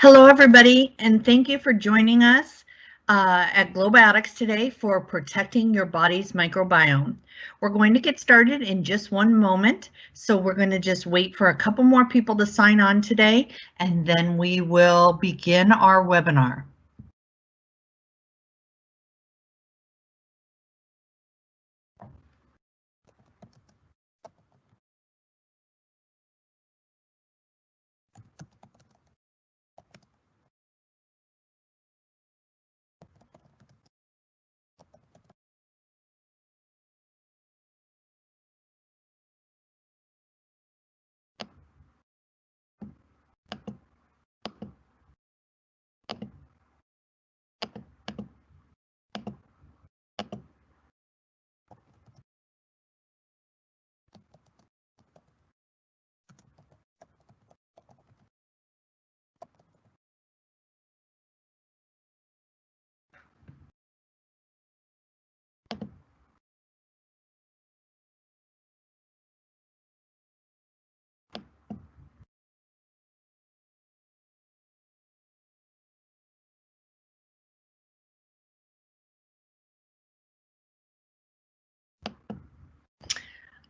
Hello, everybody, and thank you for joining us at Globiotics today for protecting your body's microbiome. We're going to get started in just one moment, so we're going to just wait for a couple more people to sign on today, and then we will begin our webinar.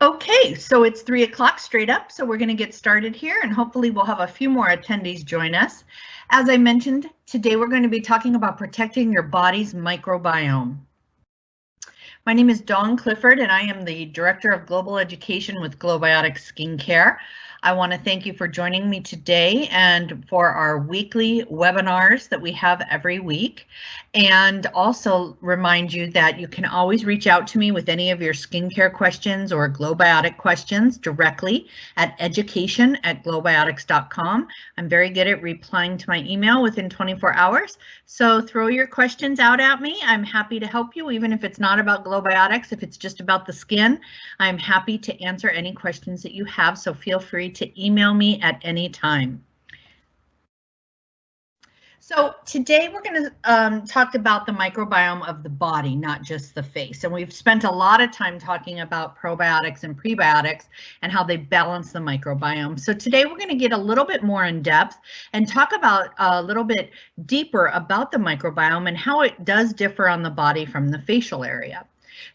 Okay, so it's 3 o'clock straight up, so we're going to get started here, and hopefully we'll have a few more attendees join us. As I mentioned, today we're going to be talking about protecting your body's microbiome. My name is Dawn Clifford, and I am the Director of Global Education with Globiotics Skincare. I want to thank you for joining me today and for our weekly webinars that we have every week. And also remind you that you can always reach out to me with any of your skincare questions or Globiotic questions directly at education@globiotics.com. I'm very good at replying to my email within 24 hours. So throw your questions out at me. I'm happy to help you, even if it's not about Globiotics. If it's just about the skin, I'm happy to answer any questions that you have. So feel free to email me at any time. So today we're going to talk about the microbiome of the body, not just the face. And we've spent a lot of time talking about probiotics and prebiotics and how they balance the microbiome. So today we're going to get a little bit more in depth and talk about a little bit deeper about the microbiome and how it does differ on the body from the facial area.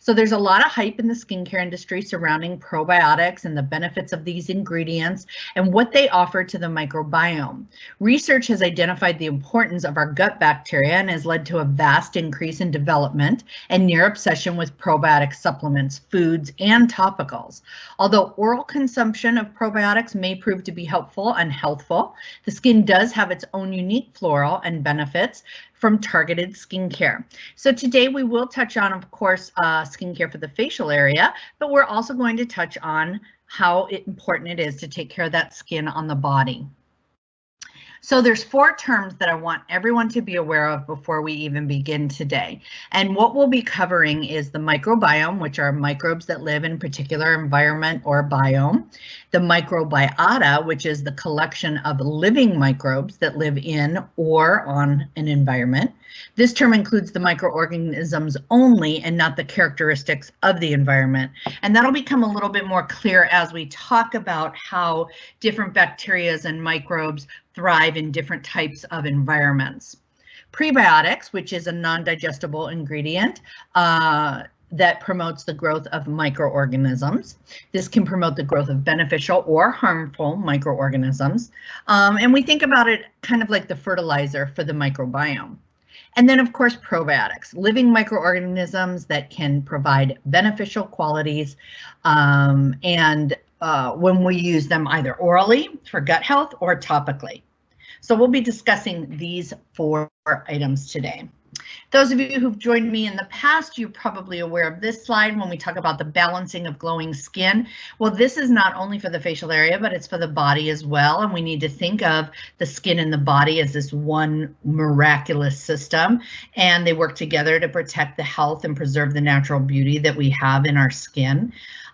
So there's a lot of hype in the skincare industry surrounding probiotics and the benefits of these ingredients and what they offer to the microbiome. Research has identified the importance of our gut bacteria and has led to a vast increase in development and near obsession with probiotic supplements, foods, and topicals. Although oral consumption of probiotics may prove to be helpful and healthful, the skin does have its own unique flora and benefits from targeted skincare. So today we will touch on, of course, skincare for the facial area, but we're also going to touch on how important it is to take care of that skin on the body. So there's 4 terms that I want everyone to be aware of before we even begin today. And what we'll be covering is the microbiome, which are microbes that live in a particular environment or biome. The microbiota, which is the collection of living microbes that live in or on an environment. This term includes the microorganisms only and not the characteristics of the environment. And that'll become a little bit more clear as we talk about how different bacteria and microbes thrive in different types of environments. Prebiotics, which is a non-digestible ingredient that promotes the growth of microorganisms. This can promote the growth of beneficial or harmful microorganisms. And we think about it kind of like the fertilizer for the microbiome. And then, of course, probiotics, living microorganisms that can provide beneficial qualities when we use them either orally for gut health or topically. So we'll be discussing these 4 items today. Those of you who've joined me in the past, you're probably aware of this slide when we talk about the balancing of glowing skin. Well, this is not only for the facial area, but it's for the body as well. And we need to think of the skin and the body as this one miraculous system, and they work together to protect the health and preserve the natural beauty that we have in our skin.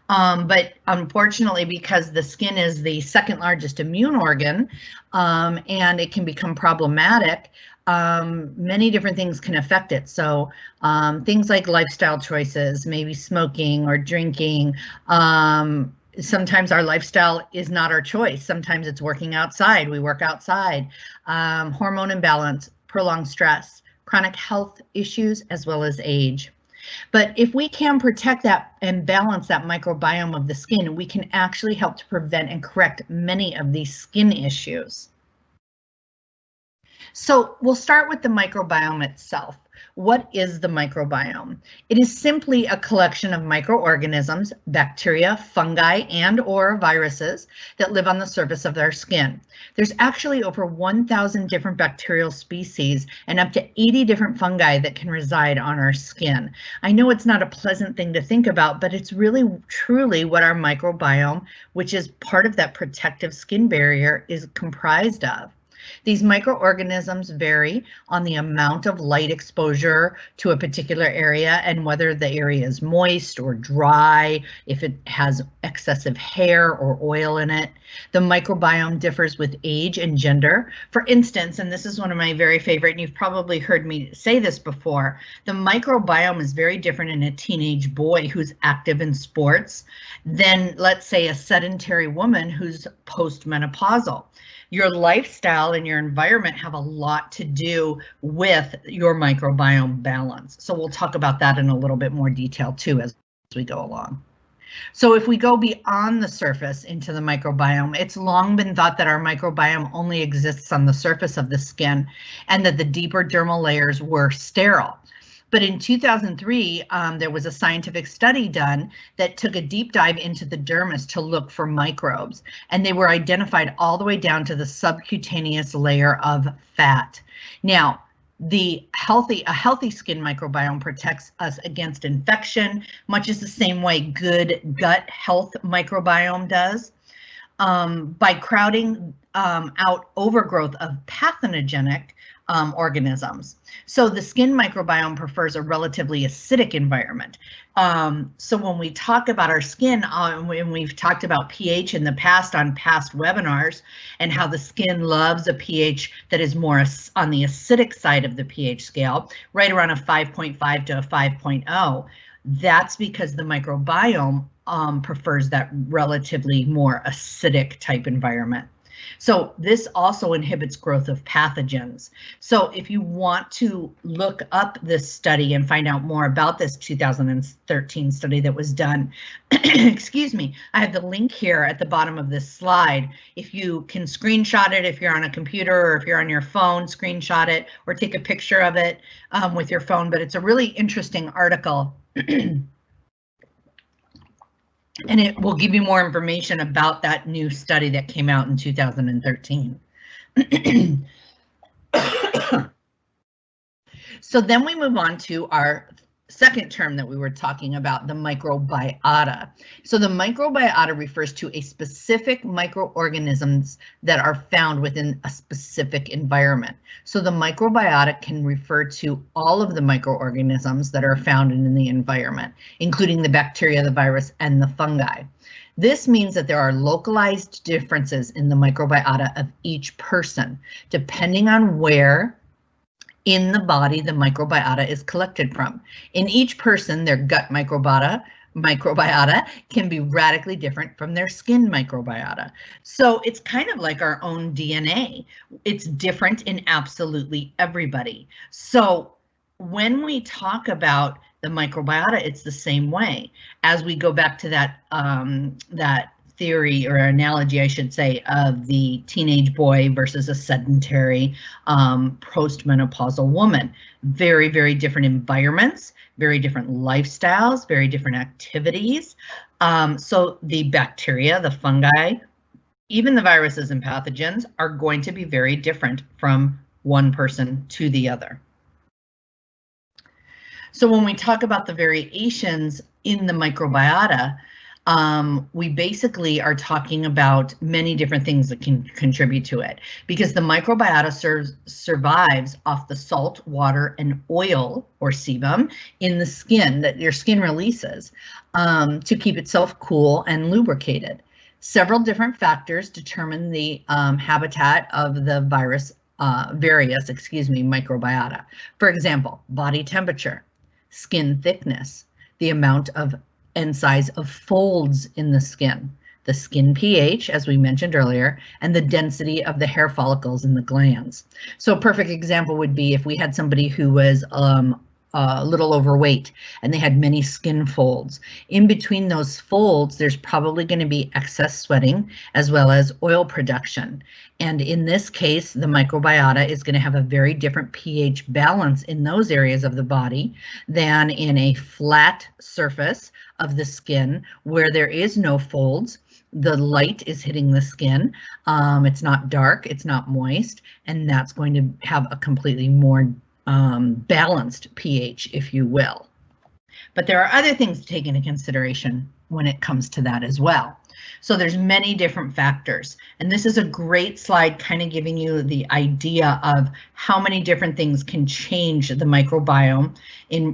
But unfortunately, because the skin is the 2nd largest immune organ and it can become problematic, many different things can affect it. So things like lifestyle choices, maybe smoking or drinking, Sometimes our lifestyle is not our choice. Sometimes it's working outside. We work outside. Hormone imbalance, prolonged stress, chronic health issues, as well as age. But if we can protect that and balance that microbiome of the skin, we can actually help to prevent and correct many of these skin issues. So we'll start with the microbiome itself. What is the microbiome? It is simply a collection of microorganisms, bacteria, fungi, and/or viruses that live on the surface of our skin. There's actually over 1,000 different bacterial species and up to 80 different fungi that can reside on our skin. I know it's not a pleasant thing to think about, but it's really truly what our microbiome, which is part of that protective skin barrier, is comprised of. These microorganisms vary on the amount of light exposure to a particular area and whether the area is moist or dry, if it has excessive hair or oil in it. The microbiome differs with age and gender. For instance, and this is one of my very favorite, and you've probably heard me say this before, the microbiome is very different in a teenage boy who's active in sports than, let's say, a sedentary woman who's postmenopausal. Your lifestyle and your environment have a lot to do with your microbiome balance. So we'll talk about that in a little bit more detail too as we go along. So if we go beyond the surface into the microbiome, it's long been thought that our microbiome only exists on the surface of the skin and that the deeper dermal layers were sterile. But in 2003, there was a scientific study done that took a deep dive into the dermis to look for microbes, and they were identified all the way down to the subcutaneous layer of fat. Now, a healthy skin microbiome protects us against infection, much as the same way good gut health microbiome does. By crowding out overgrowth of pathogenic organisms. So the skin microbiome prefers a relatively acidic environment. So when we talk about our skin, when we've talked about pH in the past on past webinars and how the skin loves a pH that is more on the acidic side of the pH scale, right around a 5.5 to a 5.0, that's because the microbiome prefers that relatively more acidic type environment. So this also inhibits growth of pathogens. So if you want to look up this study and find out more about this 2013 study that was done, excuse me, I have the link here at the bottom of this slide. If you can screenshot it, if you're on a computer or if you're on your phone, screenshot it or take a picture of it with your phone. But it's a really interesting article. And it will give you more information about that new study that came out in 2013. So then we move on to our second term that we were talking about, the microbiota. So the microbiota refers to a specific microorganisms that are found within a specific environment. So the microbiota can refer to all of the microorganisms that are found in the environment, including the bacteria, the virus, and the fungi. This means that there are localized differences in the microbiota of each person, depending on where in the body the microbiota is collected from. In each person, their gut microbiota can be radically different from their skin microbiota. So it's kind of like our own DNA. It's different in absolutely everybody. So when we talk about the microbiota, it's the same way. As we go back to that that theory or analogy, I should say, of the teenage boy versus a sedentary postmenopausal woman. Very, very different environments, very different lifestyles, very different activities. So the bacteria, the fungi, even the viruses and pathogens are going to be very different from one person to the other. So when we talk about the variations in the microbiota, we basically are talking about many different things that can contribute to it, because the microbiota survives off the salt, water, and oil or sebum in the skin that your skin releases to keep itself cool and lubricated. Several different factors determine the habitat of the various microbiota. For example, body temperature, skin thickness, the amount of and size of folds in the skin, the skin pH, as we mentioned earlier, and the density of the hair follicles in the glands. So a perfect example would be if we had somebody who was a little overweight and they had many skin folds. In between those folds, there's probably going to be excess sweating as well as oil production. And in this case, the microbiota is going to have a very different pH balance in those areas of the body than in a flat surface of the skin where there is no folds. The light is hitting the skin. It's not dark, it's not moist, and that's going to have a completely more balanced pH, if you will. But there are other things to take into consideration when it comes to that as well. So there's many different factors, and this is a great slide kind of giving you the idea of how many different things can change the microbiome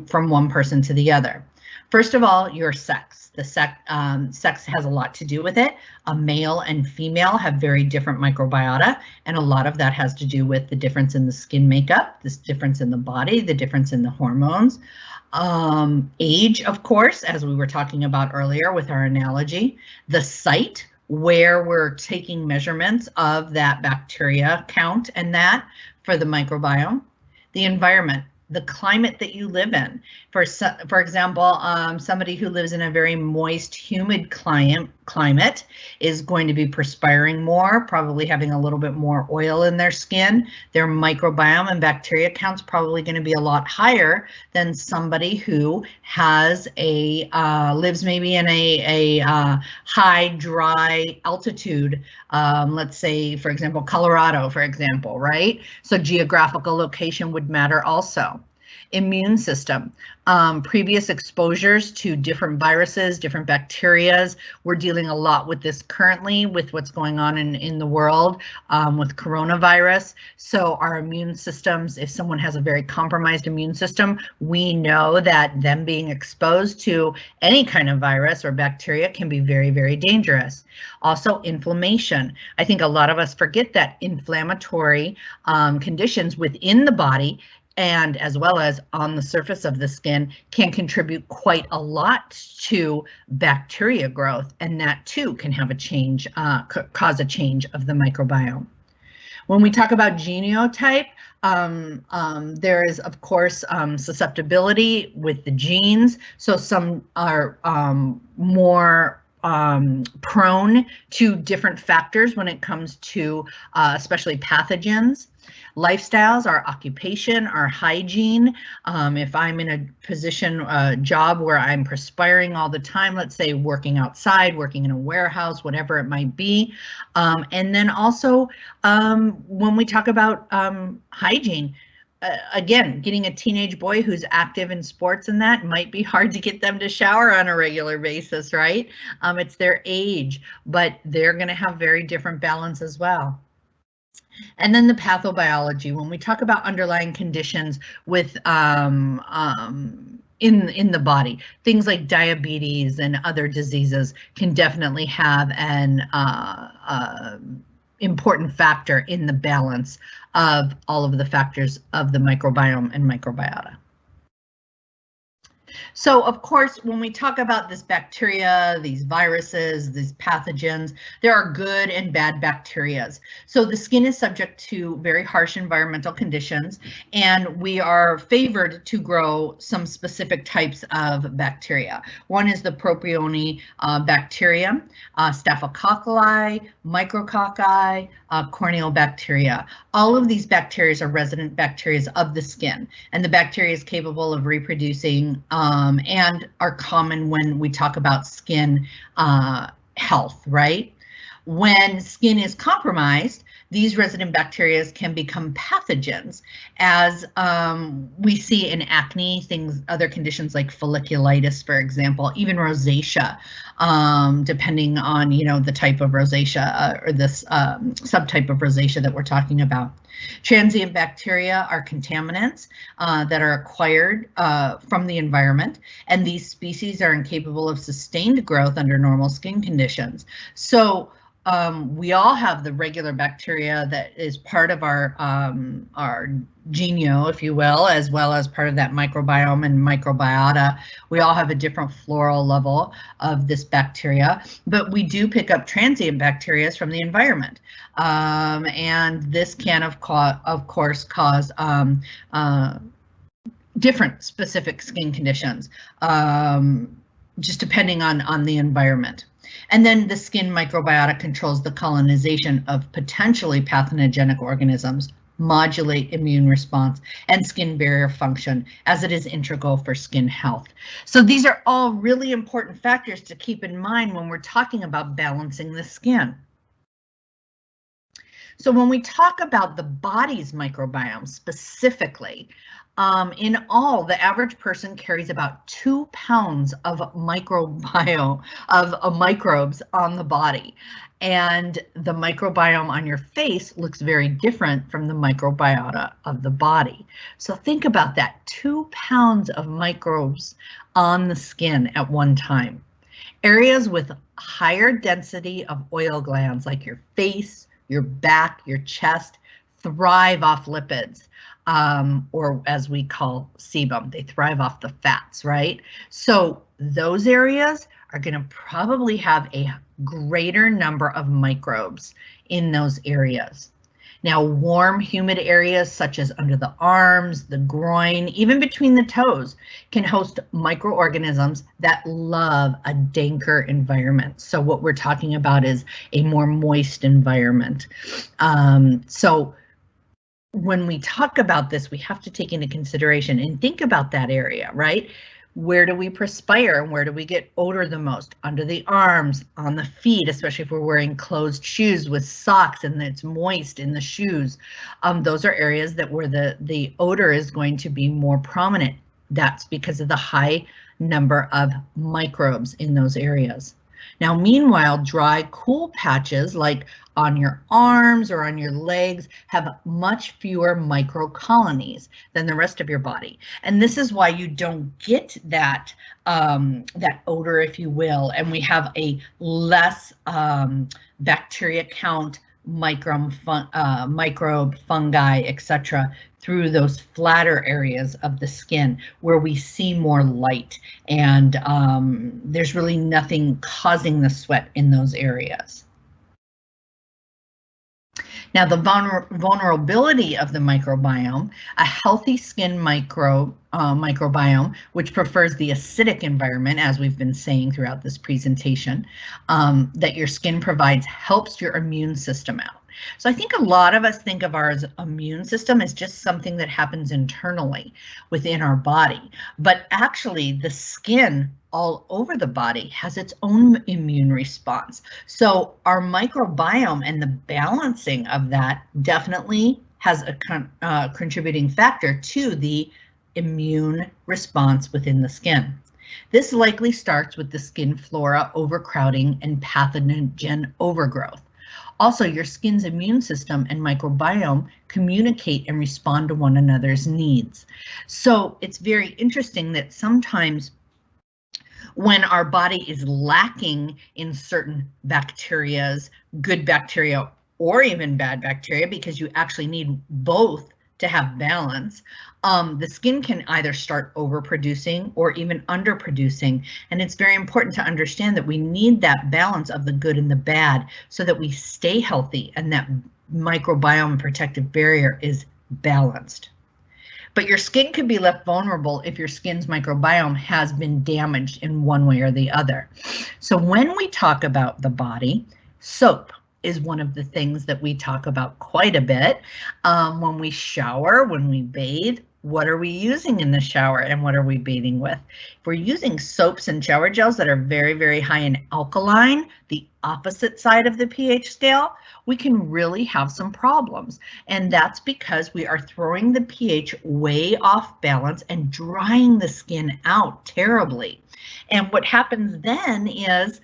from one person to the other. First of all, your sex. The sex has a lot to do with it. A male and female have very different microbiota, and a lot of that has to do with the difference in the skin makeup, this difference in the body, the difference in the hormones. Age, of course, as we were talking about earlier with our analogy, the site where we're taking measurements of that bacteria count and that for the microbiome, the environment, the climate that you live in. For example, somebody who lives in a very moist, humid climate is going to be perspiring more, probably having a little bit more oil in their skin. Their microbiome and bacteria count's probably going to be a lot higher than somebody who has lives maybe in a high, dry altitude. Let's say, for example, Colorado, for example, right? So geographical location would matter also. Immune system, previous exposures to different viruses, different bacterias. We're dealing a lot with this currently with what's going on in the world with coronavirus. So our immune systems, if someone has a very compromised immune system, we know that them being exposed to any kind of virus or bacteria can be very, very dangerous. Also, inflammation. I think a lot of us forget that inflammatory conditions within the body and as well as on the surface of the skin can contribute quite a lot to bacteria growth, and that too can have a change, cause a change of the microbiome. When we talk about genotype, there is of course susceptibility with the genes, so some are more prone to different factors when it comes to especially pathogens. Lifestyles, our occupation, our hygiene. If I'm in a position, job where I'm perspiring all the time, let's say working outside, working in a warehouse, whatever it might be. And then also when we talk about hygiene, again, getting a teenage boy who's active in sports and that might be hard to get them to shower on a regular basis, right? It's their age, but they're going to have very different balance as well. And then the pathobiology, when we talk about underlying conditions with in the body, things like diabetes and other diseases can definitely have an important factor in the balance of all of the factors of the microbiome and microbiota. So, of course, when we talk about this bacteria, these viruses, these pathogens, there are good and bad bacteria. So the skin is subject to very harsh environmental conditions, and we are favored to grow some specific types of bacteria. One is the Microbiome bacteria, Staphylococci, Micrococci, corneal bacteria. All of these bacteria are resident bacteria of the skin, and the bacteria is capable of reproducing and are common when we talk about skin health, right? When skin is compromised, these resident bacteria can become pathogens, as we see in acne, things, other conditions like folliculitis, for example, even rosacea, depending on the type of rosacea or this subtype of rosacea that we're talking about. Transient bacteria are contaminants that are acquired from the environment, and these species are incapable of sustained growth under normal skin conditions. So we all have the regular bacteria that is part of our genome, if you will, as well as part of that microbiome and microbiota. We all have a different floral level of this bacteria, but we do pick up transient bacteria from the environment. And this can, of course, cause different specific skin conditions, just depending on the environment. And then the skin microbiota controls the colonization of potentially pathogenic organisms, modulate immune response, and skin barrier function, as it is integral for skin health. So these are all really important factors to keep in mind when we're talking about balancing the skin. So when we talk about the body's microbiome specifically, in all, the average person carries about 2 pounds of microbiome of microbes on the body. And the microbiome on your face looks very different from the microbiota of the body. So think about that, 2 pounds of microbes on the skin at one time. Areas with higher density of oil glands like your face, your back, your chest, thrive off lipids, or as we call sebum. They thrive off the fats, right? So those areas are going to probably have a greater number of microbes in those areas. Now, warm, humid areas such as under the arms, the groin, even between the toes, can host microorganisms that love a danker environment. So what we're talking about is a more moist environment. So when we talk about this, we have to take into consideration and think about that area, right? Where do we perspire and where do we get odor the most? Under the arms, on the feet, especially if we're wearing closed shoes with socks and it's moist in the shoes. Those are areas that where the odor is going to be more prominent. That's because of the high number of microbes in those areas. Now, meanwhile, dry, cool patches like on your arms or on your legs have much fewer microcolonies than the rest of your body. And this is why you don't get that, that odor, if you will, and we have a less bacteria count, microbe, fungi, etc. through those flatter areas of the skin where we see more light, and there's really nothing causing the sweat in those areas. Now, the vulnerability of the microbiome, a healthy skin microbiome, which prefers the acidic environment, as we've been saying throughout this presentation, that your skin provides, helps your immune system out. So I think a lot of us think of our immune system as just something that happens internally within our body, but actually the skin all over the body has its own immune response. So our microbiome and the balancing of that definitely has a contributing factor to the immune response within the skin. This likely starts with the skin flora overcrowding and pathogen overgrowth. Also, your skin's immune system and microbiome communicate and respond to one another's needs. So it's very interesting that sometimes when our body is lacking in certain bacterias, good bacteria or even bad bacteria, because you actually need both to have balance, the skin can either start overproducing or even underproducing. And it's very important to understand that we need that balance of the good and the bad so that we stay healthy and that microbiome protective barrier is balanced. But your skin could be left vulnerable if your skin's microbiome has been damaged in one way or the other. So when we talk about the body, soap is one of the things that we talk about quite a bit. When we shower, when we bathe, what are we using in the shower and what are we bathing with? If we're using soaps and shower gels that are very, very high in alkaline, the opposite side of the pH scale, we can really have some problems. And that's because we are throwing the pH way off balance and drying the skin out terribly. And what happens then is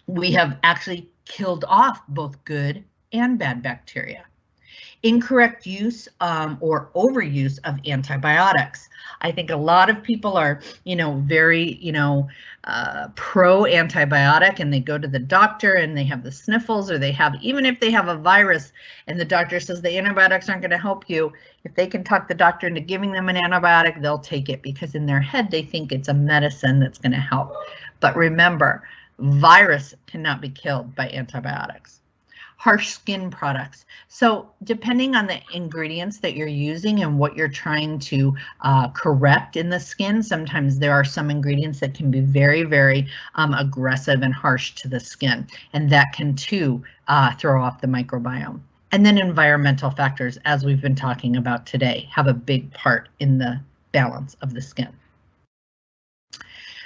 we have actually killed off both good and bad bacteria. Incorrect use or overuse of antibiotics. I think a lot of people are, very, pro antibiotic, and they go to the doctor and they have the sniffles, or they have, even if they have a virus and the doctor says the antibiotics aren't going to help you, if they can talk the doctor into giving them an antibiotic, they'll take it because in their head they think it's a medicine that's going to help. But remember, virus cannot be killed by antibiotics. Harsh skin products. So depending on the ingredients that you're using and what you're trying to correct in the skin, sometimes there are some ingredients that can be very, very aggressive and harsh to the skin, and that can too throw off the microbiome. And then environmental factors, as we've been talking about today, have a big part in the balance of the skin.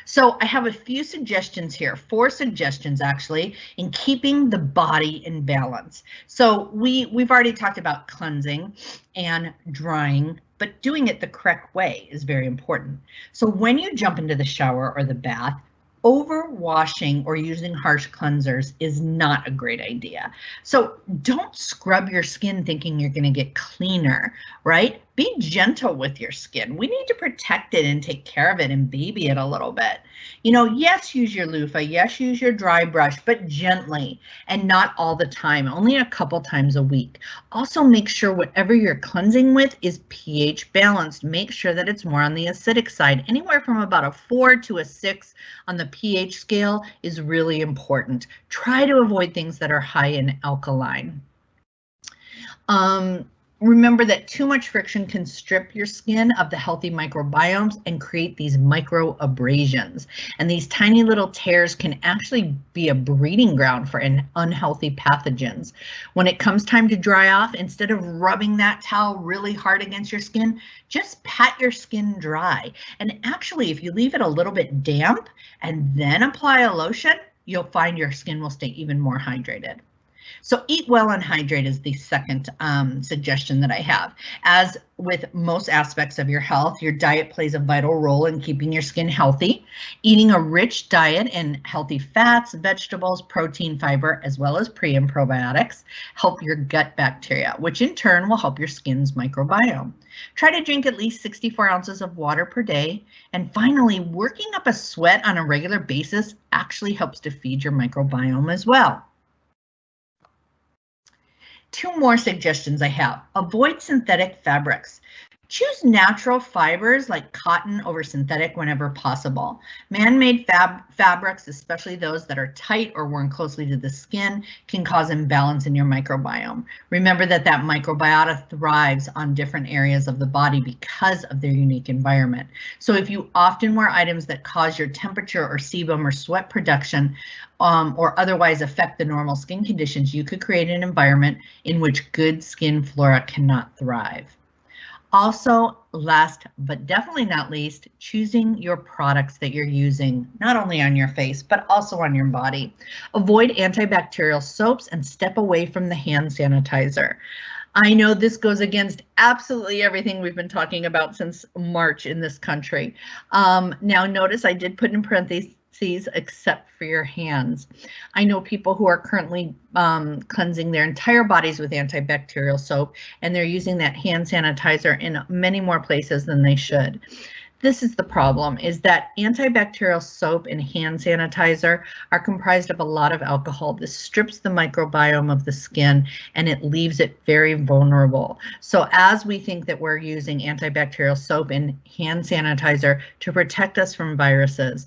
So I have a few suggestions here, 4 suggestions actually, in keeping the body in balance. So we've already talked about cleansing and drying, but doing it the correct way is very important. So when you jump into the shower or the bath, overwashing or using harsh cleansers is not a great idea. So don't scrub your skin thinking you're going to get cleaner, right? Be gentle with your skin. We need to protect it and take care of it and baby it a little bit. Yes, use your loofah. Yes, use your dry brush, but gently and not all the time, only a couple times a week. Also, make sure whatever you're cleansing with is pH balanced. Make sure that it's more on the acidic side. Anywhere from about a 4 to a 6 on the pH scale is really important. Try to avoid things that are high in alkaline. Remember that too much friction can strip your skin of the healthy microbiomes and create these micro abrasions. And these tiny little tears can actually be a breeding ground for unhealthy pathogens. When it comes time to dry off, instead of rubbing that towel really hard against your skin, just pat your skin dry. And actually, if you leave it a little bit damp and then apply a lotion, you'll find your skin will stay even more hydrated. So eat well and hydrate is the second suggestion that I have. As with most aspects of your health, your diet plays a vital role in keeping your skin healthy. Eating a rich diet in healthy fats, vegetables, protein, fiber, as well as pre and probiotics help your gut bacteria, which in turn will help your skin's microbiome. Try to drink at least 64 ounces of water per day. And finally, working up a sweat on a regular basis actually helps to feed your microbiome as well. 2 more suggestions I have. Avoid synthetic fabrics. Choose natural fibers like cotton over synthetic whenever possible. Man-made fabrics, especially those that are tight or worn closely to the skin, can cause imbalance in your microbiome. Remember that microbiota thrives on different areas of the body because of their unique environment. So if you often wear items that cause your temperature or sebum or sweat production or otherwise affect the normal skin conditions, you could create an environment in which good skin flora cannot thrive. Also, last but definitely not least, choosing your products that you're using, not only on your face, but also on your body. Avoid antibacterial soaps and step away from the hand sanitizer. I know this goes against absolutely everything we've been talking about since March in this country. Now notice I did put in parentheses, except for your hands. I know people who are currently cleansing their entire bodies with antibacterial soap, and they're using that hand sanitizer in many more places than they should. This is the problem, is that antibacterial soap and hand sanitizer are comprised of a lot of alcohol. This strips the microbiome of the skin and it leaves it very vulnerable. So as we think that we're using antibacterial soap and hand sanitizer to protect us from viruses,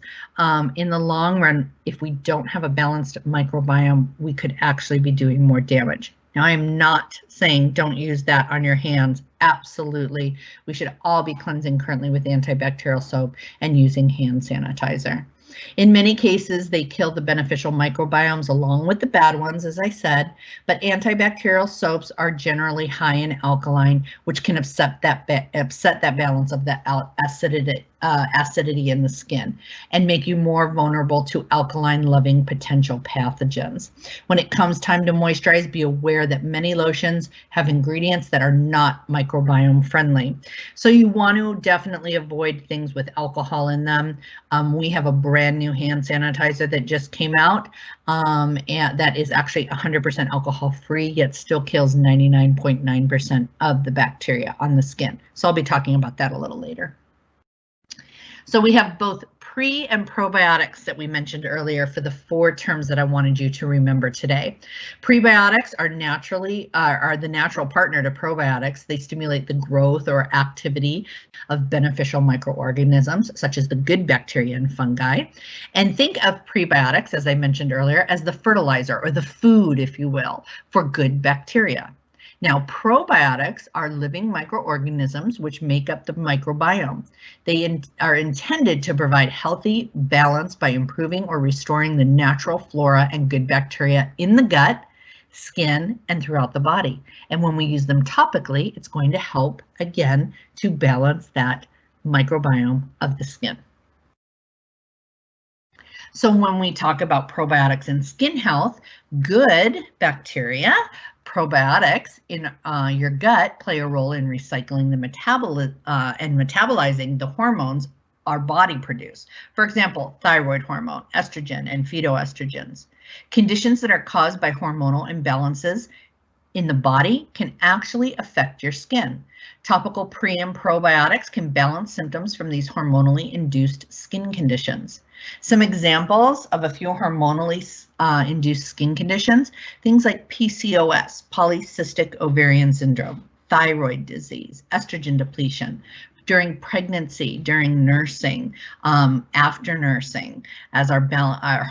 in the long run, if we don't have a balanced microbiome, we could actually be doing more damage. Now, I'm not saying don't use that on your hands. Absolutely. We should all be cleansing currently with antibacterial soap and using hand sanitizer. In many cases, they kill the beneficial microbiomes along with the bad ones, as I said, but antibacterial soaps are generally high in alkaline, which can upset that balance of the acidity in the skin and make you more vulnerable to alkaline-loving potential pathogens. When it comes time to moisturize, be aware that many lotions have ingredients that are not microbiome friendly. So you want to definitely avoid things with alcohol in them. We have a brand new hand sanitizer that just came out, and that is actually 100% alcohol free, yet still kills 99.9% of the bacteria on the skin. So I'll be talking about that a little later. So we have both pre and probiotics that we mentioned earlier for the 4 terms that I wanted you to remember today. Prebiotics are the natural partner to probiotics. They stimulate the growth or activity of beneficial microorganisms, such as the good bacteria and fungi. And think of prebiotics, as I mentioned earlier, as the fertilizer or the food, if you will, for good bacteria. Now, probiotics are living microorganisms which make up the microbiome. They are intended to provide healthy balance by improving or restoring the natural flora and good bacteria in the gut, skin, and throughout the body. And when we use them topically, it's going to help, again, to balance that microbiome of the skin. So when we talk about probiotics and skin health, good bacteria, probiotics in your gut play a role in recycling the and metabolizing the hormones our body produces. For example, thyroid hormone, estrogen, and phytoestrogens. Conditions that are caused by hormonal imbalances in the body can actually affect your skin. Topical pre and probiotics can balance symptoms from these hormonally induced skin conditions. Some examples of a few hormonally induced skin conditions, things like PCOS, polycystic ovarian syndrome, thyroid disease, estrogen depletion, during pregnancy, during nursing, after nursing, as our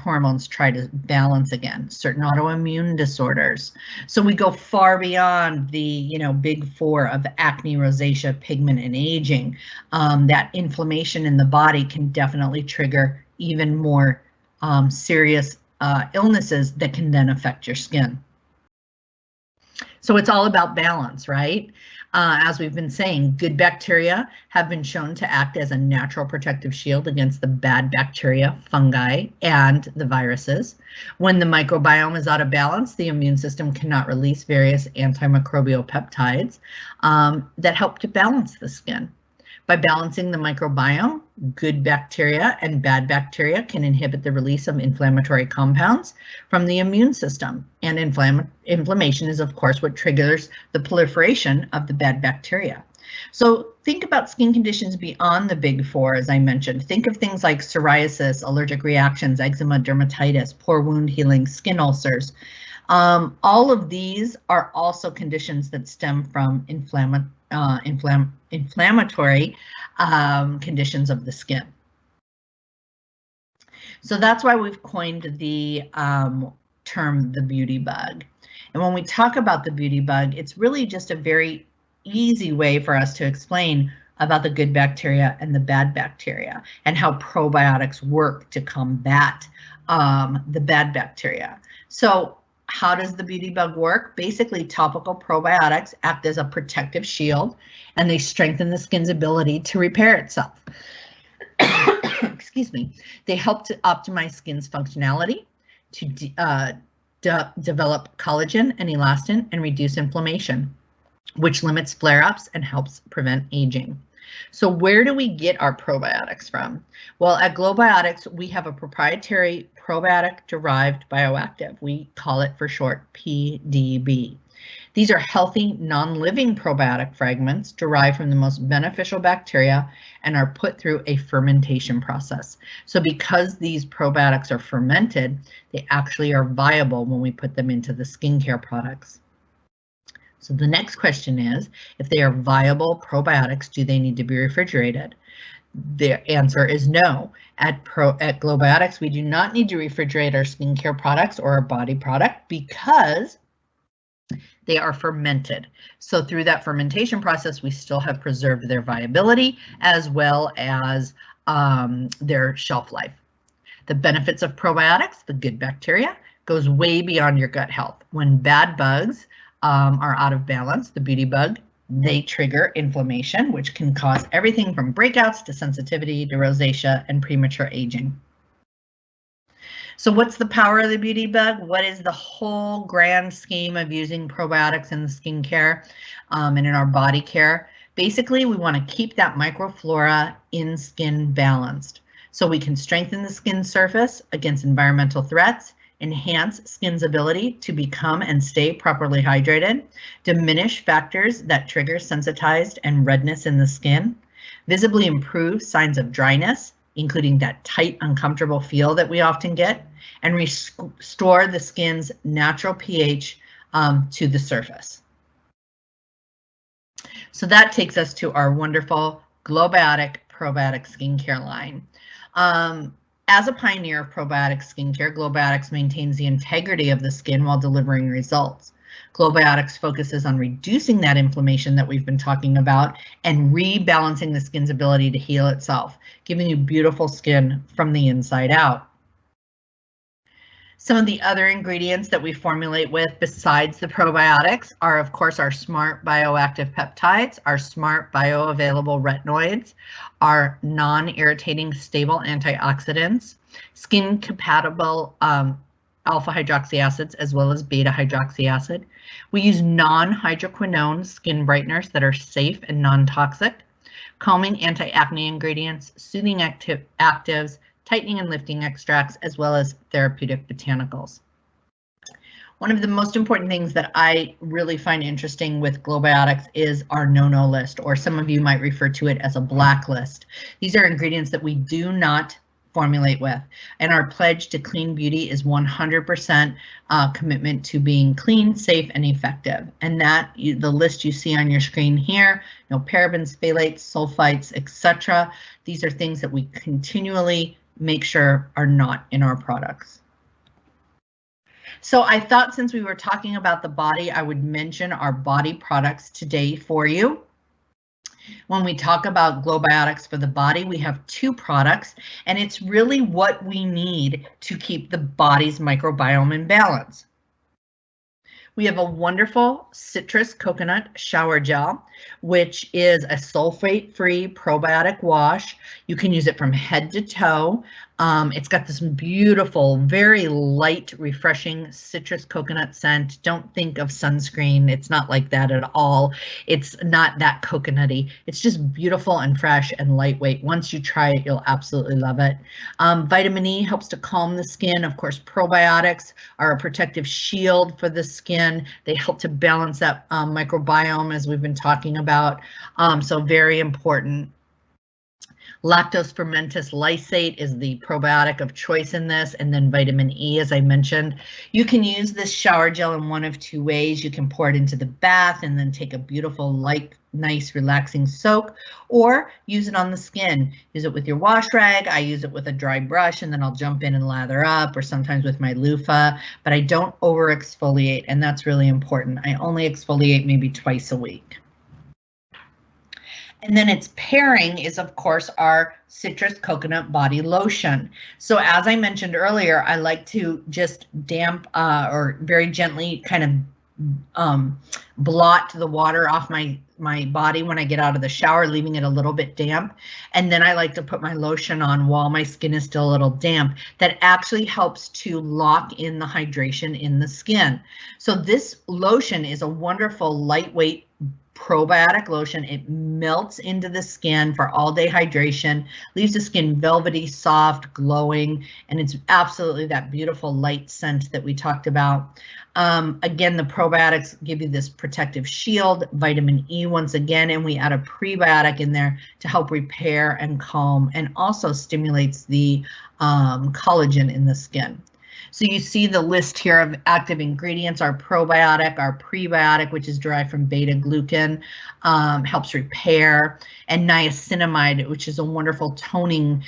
hormones try to balance again, certain autoimmune disorders. So we go far beyond the big 4 of acne, rosacea, pigment, and aging. That inflammation in the body can definitely trigger even more serious illnesses that can then affect your skin. So it's all about balance, right? As we've been saying, good bacteria have been shown to act as a natural protective shield against the bad bacteria, fungi, and the viruses. When the microbiome is out of balance, the immune system cannot release various antimicrobial peptides that help to balance the skin. By balancing the microbiome, good bacteria and bad bacteria can inhibit the release of inflammatory compounds from the immune system. And inflammation is, of course, what triggers the proliferation of the bad bacteria. So think about skin conditions beyond the big 4, as I mentioned. Think of things like psoriasis, allergic reactions, eczema, dermatitis, poor wound healing, skin ulcers. All of these are also conditions that stem from inflammatory conditions of the skin. So that's why we've coined the term the beauty bug. And when we talk about the beauty bug, it's really just a very easy way for us to explain about the good bacteria and the bad bacteria and how probiotics work to combat the bad bacteria. So how does the beauty bug work? Basically, topical probiotics act as a protective shield and they strengthen the skin's ability to repair itself. Excuse me. They help to optimize skin's functionality, to develop collagen and elastin and reduce inflammation, which limits flare-ups and helps prevent aging. So where do we get our probiotics from? Well, at Globiotics, we have a proprietary probiotic-derived bioactive. We call it for short PDB. These are healthy, non-living probiotic fragments derived from the most beneficial bacteria and are put through a fermentation process. So because these probiotics are fermented, they actually are viable when we put them into the skincare products. So the next question is, if they are viable probiotics, do they need to be refrigerated? The answer is no. At Globiotics, we do not need to refrigerate our skincare products or our body product because they are fermented. So through that fermentation process, we still have preserved their viability as well as their shelf life. The benefits of probiotics, the good bacteria, goes way beyond your gut health. When bad bugs are out of balance, the beauty bug They trigger inflammation, which can cause everything from breakouts to sensitivity to rosacea and premature aging. So what's the power of the beauty bug? What is the whole grand scheme of using probiotics in the skincare and in our body care? Basically, we want to keep that microflora in skin balanced so we can strengthen the skin surface against environmental threats, enhance skin's ability to become and stay properly hydrated, diminish factors that trigger sensitized and redness in the skin, visibly improve signs of dryness, including that tight, uncomfortable feel that we often get, and restore the skin's natural pH to the surface. So that takes us to our wonderful Globiotic probiotic skincare line. As a pioneer of probiotic skincare, Globiotics maintains the integrity of the skin while delivering results. Globiotics focuses on reducing that inflammation that we've been talking about and rebalancing the skin's ability to heal itself, giving you beautiful skin from the inside out. Some of the other ingredients that we formulate with besides the probiotics are, of course, our smart bioactive peptides, our smart bioavailable retinoids, our non-irritating stable antioxidants, skin compatible alpha hydroxy acids as well as beta hydroxy acid. We use non-hydroquinone skin brighteners that are safe and non-toxic, calming anti-acne ingredients, soothing actives, tightening and lifting extracts, as well as therapeutic botanicals. One of the most important things that I really find interesting with Globiotics is our no-no list, or some of you might refer to it as a blacklist. These are ingredients that we do not formulate with, and our pledge to clean beauty is 100% commitment to being clean, safe, and effective. And that the list you see on your screen here, no parabens, phthalates, sulfites, etc. These are things that we continually make sure are not in our products. So I thought since we were talking about the body, I would mention our body products today for you. When we talk about Globiotics for the body, we have two products, and it's really what we need to keep the body's microbiome in balance. We have a wonderful citrus coconut shower gel, which is a sulfate-free probiotic wash. You can use it from head to toe. It's got this beautiful, very light, refreshing citrus coconut scent. Don't think of sunscreen. It's not like that at all. It's not that coconutty. It's just beautiful and fresh and lightweight. Once you try it, you'll absolutely love it. Vitamin E helps to calm the skin. Of course, probiotics are a protective shield for the skin. They help to balance that microbiome, as we've been talking about. So very important. Lactose fermentous lysate is the probiotic of choice in this, and then vitamin E, as I mentioned. You can use this shower gel in one of two ways. You can pour it into the bath and then take a beautiful, light, nice, relaxing soak, or use it on the skin. Use it with your wash rag. I use it with a dry brush, and then I'll jump in and lather up, or sometimes with my loofah, but I don't over exfoliate, and that's really important. I only exfoliate maybe twice a week. And then its pairing is, of course, our citrus coconut body lotion. So as I mentioned earlier, I like to just damp or very gently kind of blot the water off my body when I get out of the shower, leaving it a little bit damp. And then I like to put my lotion on while my skin is still a little damp. That actually helps to lock in the hydration in the skin. So this lotion is a wonderful, lightweight probiotic lotion. It melts into the skin for all-day hydration, leaves the skin velvety, soft, glowing, and it's absolutely that beautiful light scent that we talked about. Again, the probiotics give you this protective shield, vitamin E once again, and we add a prebiotic in there to help repair and calm, and also stimulates the collagen in the skin. So you see the list here of active ingredients. Our probiotic, our prebiotic, which is derived from beta-glucan, helps repair, and niacinamide, which is a wonderful toning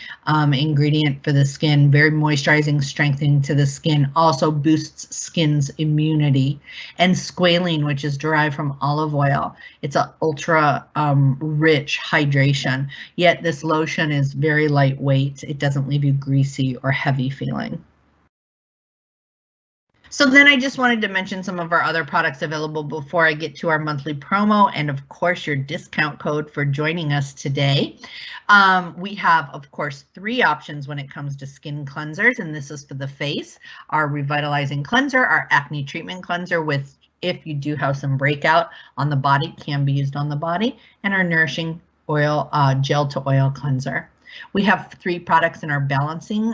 ingredient for the skin, very moisturizing, strengthening to the skin, also boosts skin's immunity. And squalene, which is derived from olive oil. It's an ultra rich hydration, yet this lotion is very lightweight. It doesn't leave you greasy or heavy feeling. So then I just wanted to mention some of our other products available before I get to our monthly promo and of course your discount code for joining us today. We have of course 3 options when it comes to skin cleansers, and this is for the face: our revitalizing cleanser, our acne treatment cleanser with, if you do have some breakout on the body, can be used on the body, and our nourishing oil gel to oil cleanser. We have 3 products in our balancing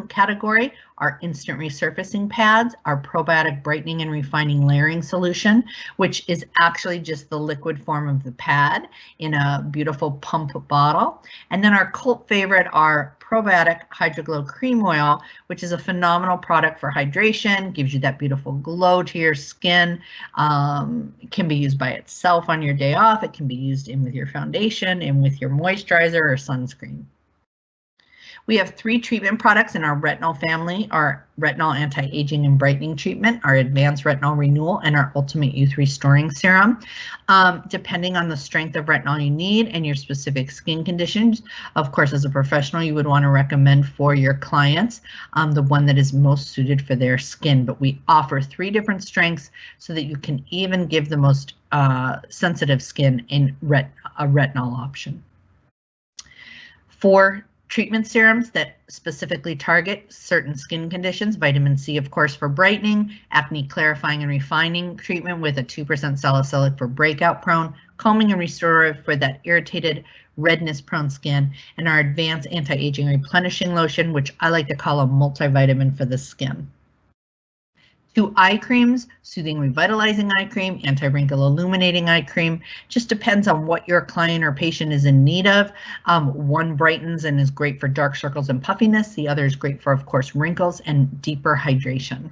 category: our instant resurfacing pads, our probiotic brightening and refining layering solution, which is actually just the liquid form of the pad in a beautiful pump bottle. And then our cult favorite, our probiotic hydroglow cream oil, which is a phenomenal product for hydration, gives you that beautiful glow to your skin. It can be used by itself on your day off. It can be used in with your foundation and with your moisturizer or sunscreen. We have 3 treatment products in our retinol family: our retinol anti-aging and brightening treatment, our advanced retinol renewal, and our ultimate youth restoring serum. Depending on the strength of retinol you need and your specific skin conditions, of course, as a professional, you would want to recommend for your clients the one that is most suited for their skin. But we offer 3 different strengths so that you can even give the most sensitive skin in a retinol option. 4 treatment serums that specifically target certain skin conditions: vitamin C, of course, for brightening; acne clarifying and refining treatment with a 2% salicylic for breakout prone; calming and restorative for that irritated, redness prone skin; and our advanced anti-aging replenishing lotion, which I like to call a multivitamin for the skin. 2 eye creams: soothing revitalizing eye cream, anti-wrinkle illuminating eye cream. Just depends on what your client or patient is in need of. One brightens and is great for dark circles and puffiness. The other is great for, of course, wrinkles and deeper hydration.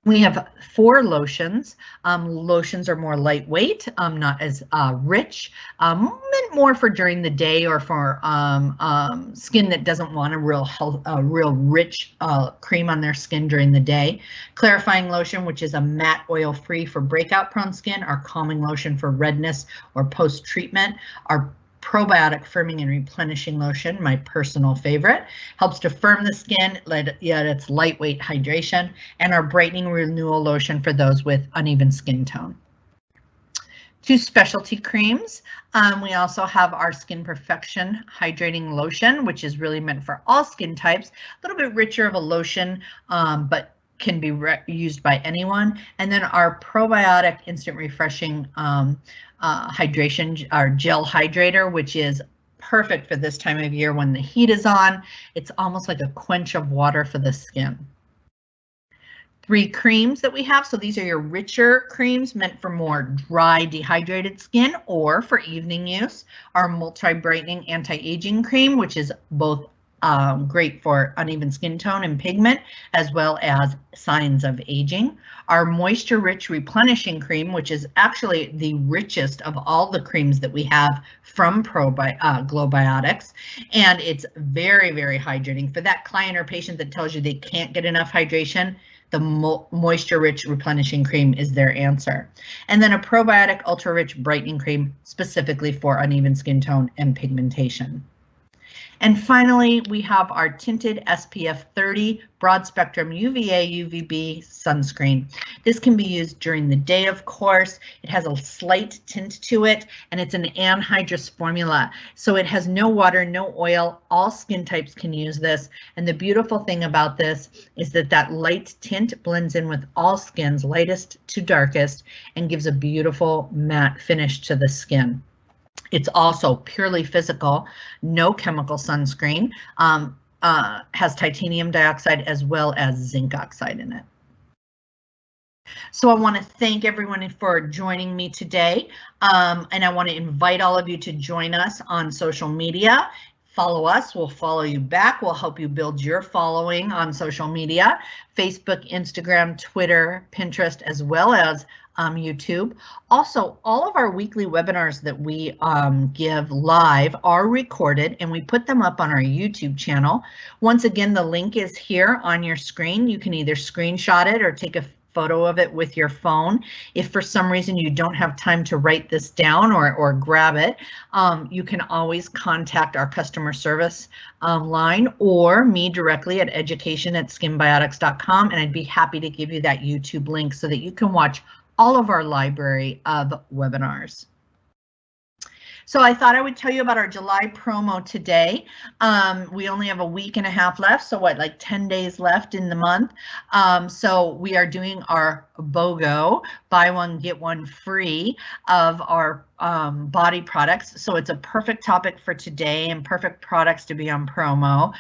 We have 4 lotions. Lotions are more lightweight, not as rich, meant more for during the day or for skin that doesn't want a real rich cream on their skin during the day. Clarifying lotion, which is a matte oil-free for breakout-prone skin. Our calming lotion for redness or post-treatment. Our probiotic firming and replenishing lotion, my personal favorite, helps to firm the skin, yet it's lightweight hydration, and our brightening renewal lotion for those with uneven skin tone. 2 specialty creams. We also have our Skin Perfection Hydrating Lotion, which is really meant for all skin types. A little bit richer of a lotion, but can be used by anyone. And then our Probiotic Instant Refreshing hydration, our gel hydrator, which is perfect for this time of year when the heat is on. It's almost like a quench of water for the skin. 3 creams that we have. So these are your richer creams meant for more dry, dehydrated skin or for evening use. Our multi-brightening anti-aging cream, which is both great for uneven skin tone and pigment, as well as signs of aging. Our moisture-rich replenishing cream, which is actually the richest of all the creams that we have from Globiotics, and it's very, very hydrating. For that client or patient that tells you they can't get enough hydration, the moisture-rich replenishing cream is their answer. And then a probiotic ultra-rich brightening cream specifically for uneven skin tone and pigmentation. And finally, we have our tinted SPF 30 broad spectrum UVA UVB sunscreen. This can be used during the day, of course. It has a slight tint to it, and it's an anhydrous formula. So it has no water, no oil. All skin types can use this. And the beautiful thing about this is that that light tint blends in with all skins, lightest to darkest, and gives a beautiful matte finish to the skin. It's also purely physical, no chemical sunscreen, has titanium dioxide as well as zinc oxide in it. So I want to thank everyone for joining me today, and I want to invite all of you to join us on social media. Follow us, we'll follow you back, we'll help you build your following on social media: Facebook, Instagram, Twitter, Pinterest, as well as YouTube. Also, all of our weekly webinars that we give live are recorded and we put them up on our YouTube channel. Once again, the link is here on your screen. You can either screenshot it or take a photo of it with your phone. If for some reason you don't have time to write this down or grab it, you can always contact our customer service line or me directly at education@skinbiotics.com, and I'd be happy to give you that YouTube link so that you can watch all of our library of webinars. So I thought I would tell you about our July promo today. We only have a week and a half left, so what, like 10 days left in the month. So we are doing our BOGO, buy one, get one free, of our body products. So it's a perfect topic for today and perfect products to be on promo.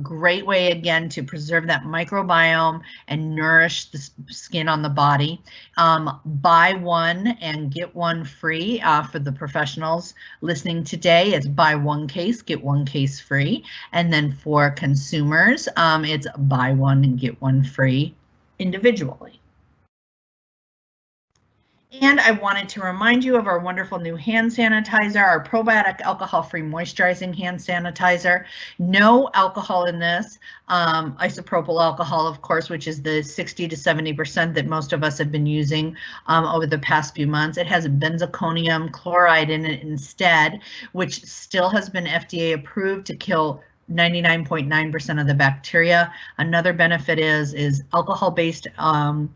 Great way, again, to preserve that microbiome and nourish the skin on the body. Buy one and get one free for the professionals listening today. It's buy one case, get one case free. And then for consumers, it's buy one and get one free individually. And I wanted to remind you of our wonderful new hand sanitizer, our probiotic alcohol-free moisturizing hand sanitizer. No alcohol in this, isopropyl alcohol, of course, which is the 60 to 70% that most of us have been using over the past few months. It has benzalkonium chloride in it instead, which still has been FDA approved to kill 99.9% of the bacteria. Another benefit is alcohol-based hand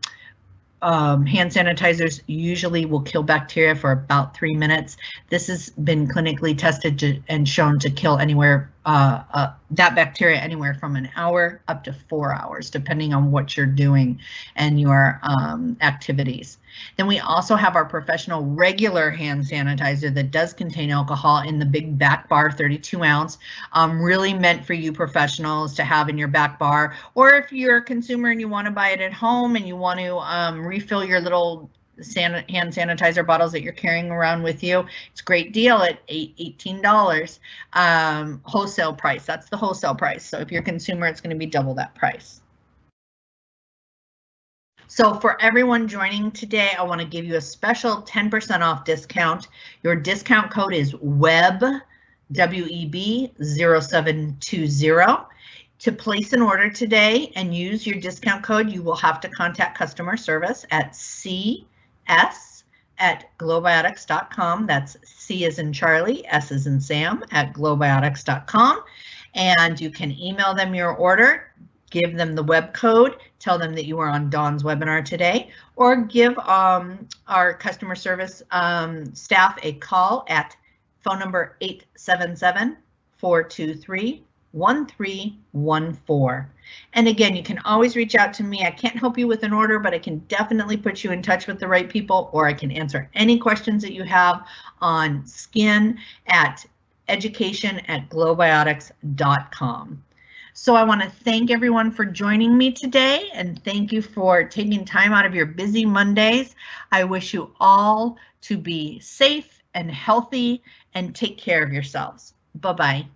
sanitizers usually will kill bacteria for about 3 minutes. This has been clinically tested and shown to kill anywhere that bacteria anywhere from an hour up to 4 hours, depending on what you're doing and your activities. Then we also have our professional regular hand sanitizer that does contain alcohol in the big back bar, 32 ounce, really meant for you professionals to have in your back bar, or if you're a consumer and you want to buy it at home and you want to refill your little hand sanitizer bottles that you're carrying around with you. It's a great deal at $18 wholesale price. That's the wholesale price. So if you're a consumer, it's going to be double that price. So for everyone joining today, I want to give you a special 10% off discount. Your discount code is WEB, WEB 0720. To place an order today and use your discount code, you will have to contact customer service at cs@globiotics.com. That's C as in Charlie, S as in Sam, @globiotics.com. And you can email them your order, give them the web code, tell them that you were on Dawn's webinar today, or give our customer service staff a call at phone number 877-423-1314. And again, you can always reach out to me. I can't help you with an order, but I can definitely put you in touch with the right people, or I can answer any questions that you have on skin at education@globiotics.com. So I want to thank everyone for joining me today, and thank you for taking time out of your busy Mondays. I wish you all to be safe and healthy and take care of yourselves. Bye-bye.